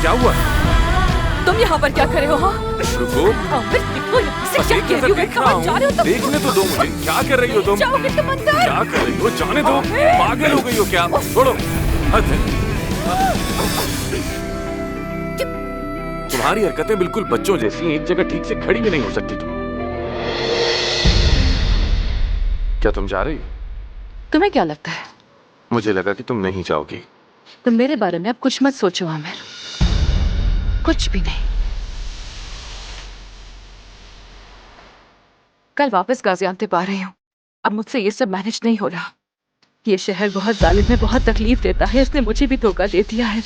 क्या हुआ? तुम यहाँ पर क्या कर रहे हो? हाँ? रुको, आमिर, निकलो यहाँ से। बस क्या एक कह नजर रही हो? देख रहा कहाँ जा रहे हो हूँ। तुम? देखने तो दो मुझे। क्या कर रही हो तुम? जाओगे तुम अंदर? क्या कर रही हो? जाने दो। आमिर! पागल हो गई हो क्या? छोड़ो। हद है। तुम्हारी हरकतें बिल्कुल बच्चों जैसी हैं। एक जगह ठीक से खड़ी भी नहीं हो सकती तुम। क्या तुम जा रही हो? तुम्हें क्या लगता है? मुझे लगा कि तुम नहीं जाओगी। तुम मेरे बारे में अब कुछ मत सोचो आमिर, कुछ भी नहीं। कल वापस गाजियांतेप आ रही हूँ। अब मुझसे ये सब मैनेज नहीं हो रहा। ये शहर बहुत जालिम है, बहुत तकलीफ देता है। इसने मुझे भी धोखा दे दिया है।